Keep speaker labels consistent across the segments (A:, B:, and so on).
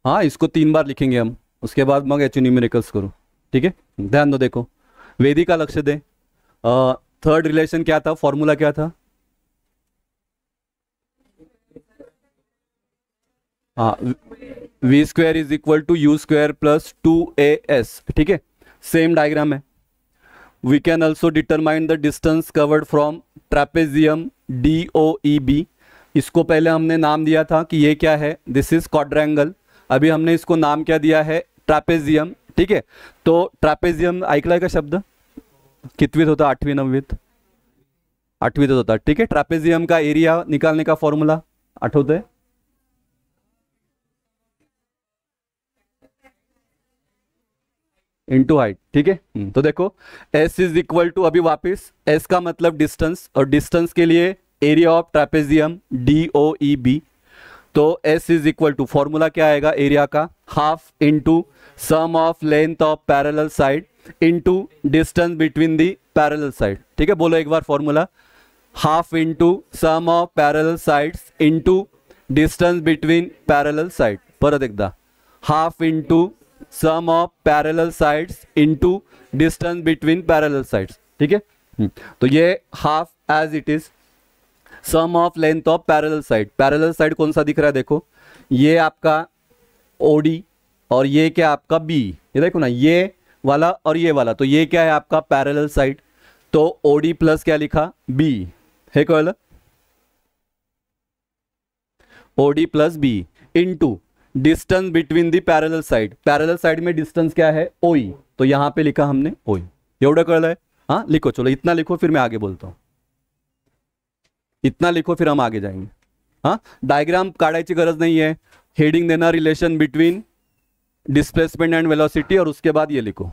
A: हाँ, इसको 3 बार लिखेंगे हम, उसके बाद मग एच न्यूमेरिकल्स करो। ठीक है, ध्यान दो, देखो वेदी का लक्ष्य दे। थर्ड रिलेशन क्या था, फॉर्मूला क्या था? हाँ, v square is equal to you square plus 2as। ठीक है, सेम डायग्राम है। We can also determine the distance covered from trapezium DOEB। इसको पहले हमने नाम दिया था कि ये क्या है, दिस इज क्वाड्रेंगल। अभी हमने इसको नाम क्या दिया है, ट्रॅपेजियम। ठीक है, तो ट्रॅपेजियम ऐकलाय का शब्द? कितवीत होता, 8वी 9वीत? 8वीत होता। ठीक है, ट्रॅपेजियम का एरिया निकालने का फॉर्मूला आठवतोय? Into height. ठीक है, तो देखो S इज इक्वल टू, अभी वापस S का मतलब डिस्टेंस, और डिस्टेंस के लिए एरिया ऑफ ट्रॅपेजियम DOEB। तो S is equal to, formula क्या आएगा एरिया का, half into sum of length of parallel side into distance between the parallel side. ठीक है, बोलो एक बार formula, half into sum of parallel sides into distance between parallel side. परत एकदा, half into sum of parallel sides into distance between parallel sides. ठीक है, तो ये half as it is, some of length of parallel side. Parallel side कौन सा दिख रहा है, देखो ये आपका OD, और ये क्या आपका B। ये देखो ना, ये वाला और ये वाला, तो ये क्या है आपका पैरेलल साइड। तो OD प्लस क्या लिखा, B है, कळलं? OD plus B into distance between the parallel side. Parallel side में डिस्टेंस क्या है, OE, तो यहां पे लिखा हमने OE। एवढं कळलंय? हाँ लिखो, चलो इतना लिखो, फिर मैं आगे बोलता हूं। इतना लिखो, फिर हम आगे जाएंगे। हाँ, डायग्राम काढायची गरज नहीं है, हेडिंग देना relation between displacement and velocity, और उसके बाद ये लिखो।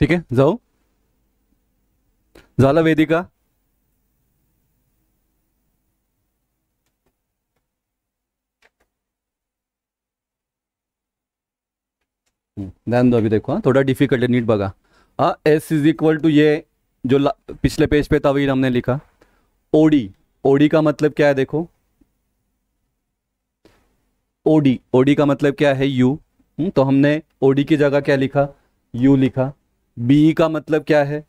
A: ठीक है, जाऊ, झालं वेदिका? ध्यान दो, अभी देखो थोड़ा डिफिकल्ट है, नीट बघा. एस इज इक्वल टू ये जो पिछले पेज पे था वही हमने लिखा. ओडी, ओडी का मतलब क्या है देखो. ओडी, ओडी का मतलब क्या है यू. तो हमने ओडी की जगह क्या लिखा, यू लिखा. बीई का मतलब क्या है,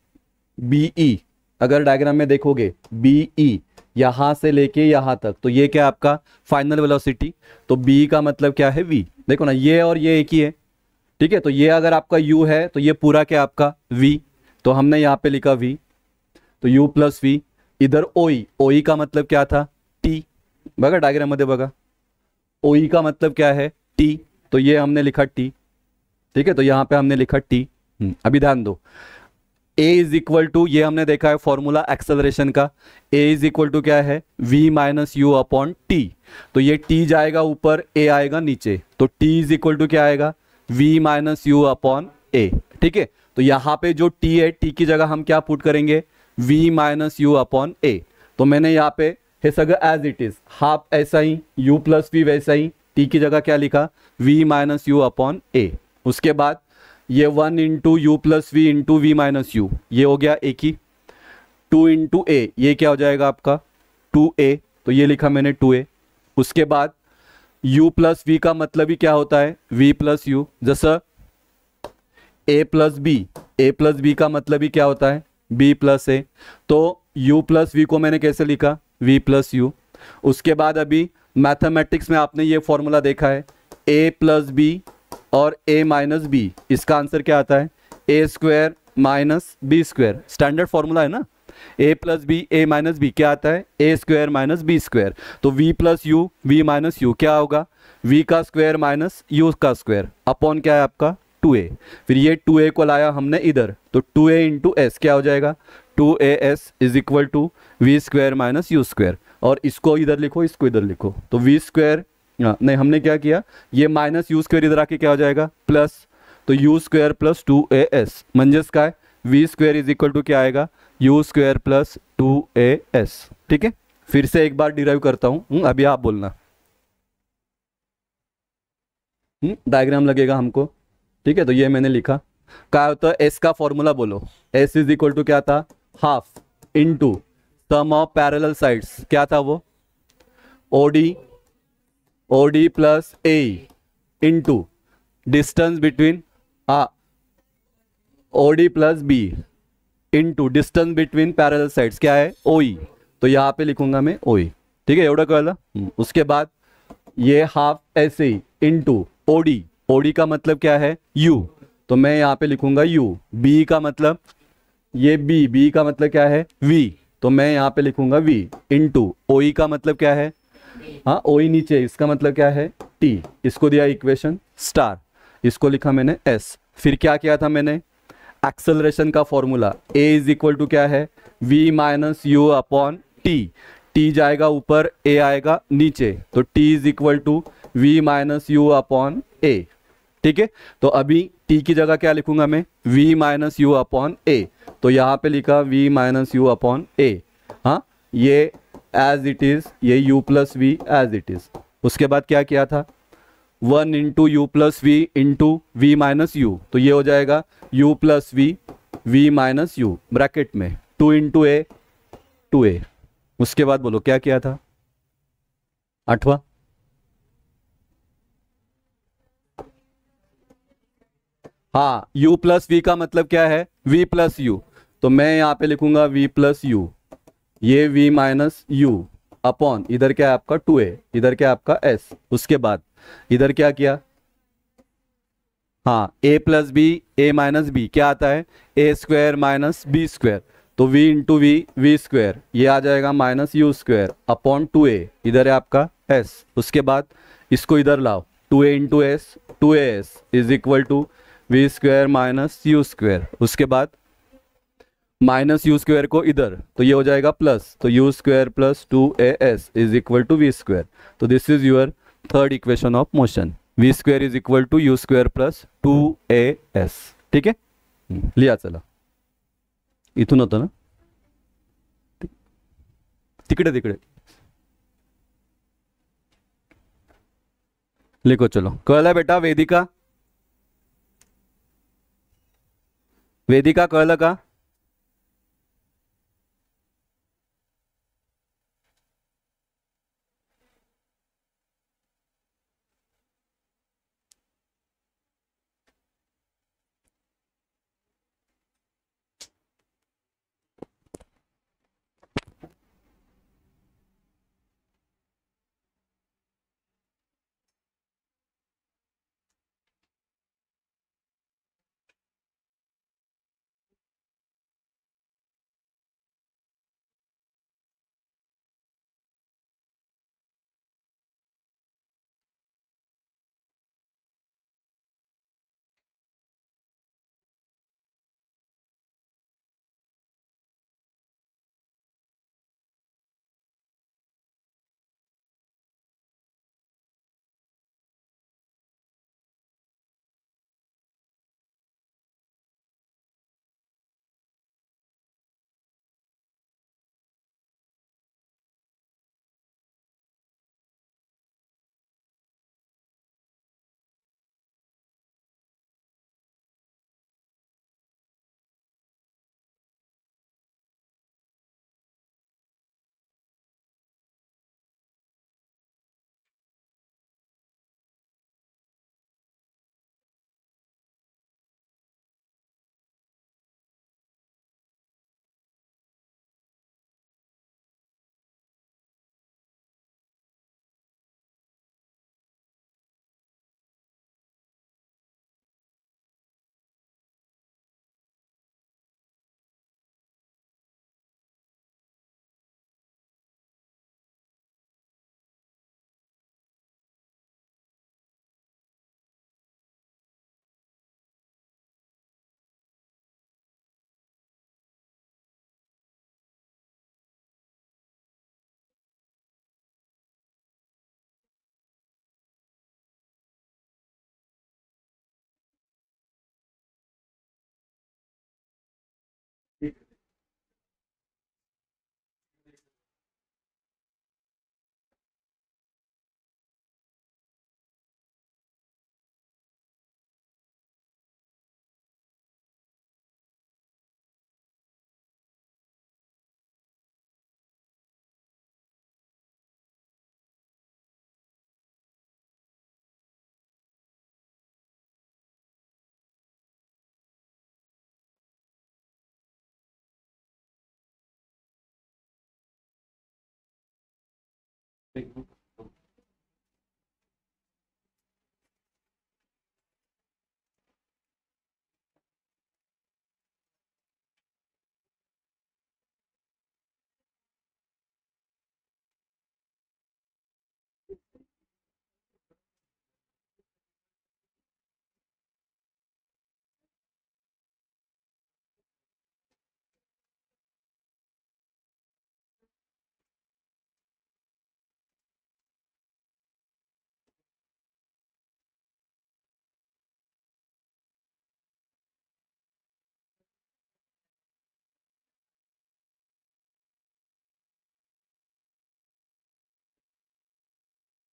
A: बीई. अगर डायग्राम में देखोगे बीई यहां से लेके यहां तक, तो ये क्या आपका फाइनल वेलोसिटी. तो बी का मतलब क्या है वी. देखो ना, ये और ये एक ही है. ठीक है, तो ये अगर आपका u है तो ये पूरा क्या आपका v. तो हमने यहाँ पे लिखा v, तो u प्लस वी. इधर ओई, ओई का मतलब क्या था t. बघा डायग्राम मध्ये बघा, ओई का मतलब क्या है t. तो ये हमने लिखा t. ठीक है, तो यहाँ पे हमने लिखा t. अभी ध्यान दो, a इज इक्वल टू, ये हमने देखा है फॉर्मूला एक्सेलरेशन का. a इज इक्वल टू क्या है, v minus you upon T. तो ये t जाएगा ऊपर, a आएगा नीचे, तो t इज इक्वल टू क्या आएगा, v minus you upon A. ठीक है, तो यहाँ पे जो t है, t की जगह हम क्या पुट करेंगे, v minus you upon a. तो मैंने यहाँ पे हे सगळं एज इट इज, हाफ ऐसा ही, u प्लस वी वैसा ही, t की जगह क्या लिखा, v minus you upon a. उसके बाद ये 1 into u plus v into v minus u, ये हो गया एक ही. 2 इंटू ए, ये क्या हो जाएगा आपका 2a. तो ये लिखा मैंने 2a. उसके बाद u प्लस वी का मतलब ही क्या होता है, v प्लस यू. जसं a plus b, a plus b का मतलब ही क्या होता है, b प्लस ए. तो u प्लस वी को मैंने कैसे लिखा, v प्लस यू. उसके बाद अभी मैथमेटिक्स में आपने ये फॉर्मूला देखा है, a प्लस बी और a माइनस बी. इसका आंसर क्या आता है, ए square minus B square. Standard formula है ना, a plus B, A minus B क्या आता है, ए स्क्वायर माइनस बी स्क्वायर. तो v plus U, V minus U क्या होगा, v का स्क्वायर माइनस यू का स्क्वायर अपॉन क्या है आपका 2a. फिर ये 2a को लाया हमने इधर, तो 2a इंटू एस क्या हो जाएगा, 2as is equal to we squared minus u squared. और इसको इधर लिखो, इसको इधर लिखो, तो वी स्क्वायर, नहीं हमने क्या किया, ये माइनस यू स्क्वायर इधर आके क्या हो जाएगा प्लस. तो यू स्क्वायर प्लस 2as म्हणजेच काय, v square is equal to क्या आएगा, यू स्क्वायर प्लस 2as. ठीक है, फिर से एक बार डिराइव करता हूं, अभी आप बोलना. डायग्राम लगेगा हमको. ठीक है, तो ये मैंने लिखा. क्या होता है, एस का फॉर्मूला बोलो. एस इज इक्वल टू क्या था, half into sum of parallel sides. क्या था वो, OD, OD plus A into distance between OD plus B into distance between parallel sides क्या है, ओई. तो यहाँ पे लिखूंगा मैं ओई. ठीक है, एवढं कळलं. उसके बाद ये हाफ ऐसे ही इंटू ओडी, ओडी का मतलब क्या है u. तो मैं यहाँ पे लिखूंगा u. b का मतलब ये b, b का मतलब क्या है v. तो मैं यहाँ पे लिखूंगा v इंटू ओई का मतलब क्या है, हाँ ओई नीचे, इसका मतलब क्या है t. इसको दिया इक्वेशन स्टार, इसको लिखा मैंने s. फिर क्या किया था मैंने, एक्सेलरेशन का formula a is equal to क्या है, v minus you upon T. t जाएगा ऊपर, a आएगा नीचे, तो t is equal to v minus you upon A. ठीक है, तो अभी t की जगह क्या लिखूंगा मैं, v minus you upon a. तो यहाँ पे लिखा v minus you upon a. हाँ, ये एज इट इज, ये u plus v as it is. उसके बाद क्या किया था, 1 into u plus v into v minus u. तो ये हो जाएगा u plus v, v minus u bracket में 2 इंटू ए, 2a. उसके बाद बोलो क्या किया था, 8वां. हाँ, u प्लस वी का मतलब क्या है, v प्लस यू. तो मैं यहाँ पे लिखूंगा v प्लस यू, ये v माइनस यू अपॉन इधर क्या है आपका 2a, इधर क्या है आपका s. उसके बाद इधर क्या किया, हाँ a plus B, A minus B क्या आता है, ए स्क्वायर माइनस बी स्क्वायर. तो v into v, v squared, ये आ जाएगा minus u square upon 2a, इधर है आपका s. उसके बाद इसको इधर लाओ, 2a into s, 2as is equal to we squared minus u squared. उसके बाद माइनस यू स्क्वायर को इधर, तो ये हो जाएगा प्लस, तो U square plus 2as is equal to we square. तो this is your third equation of motion, V square is equal to you square plus 2as. ठीक है, लिहा चला. इथून होतं ना, तिकडे तिकडे लिखो. चलो कळलं बेटा, वेदिका वेदिका कळलं का?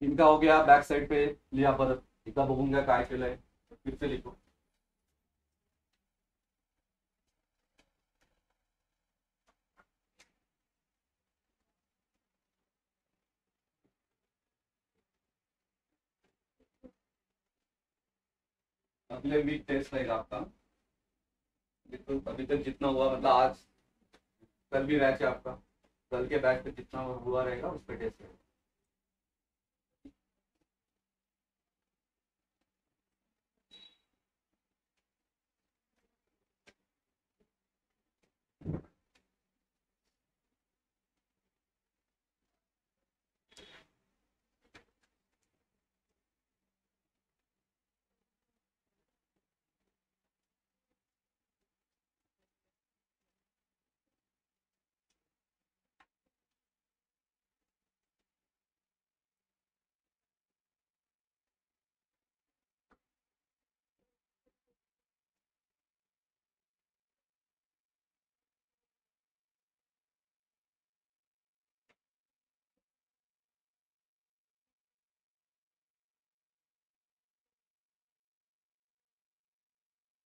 A: इनका हो गया, बॅक साइड पे लिहा परत एकदा बघून घ्या काय केलंय, फिर से लिखो. अगले वीक टेस्ट रहेगा आपका. तो अभी तक जितना हुआ, मतलब आज कल भी बैच है आपका, कल के बैच पे जितना हुआ रहेगा उस पर टेस्ट रहेगा.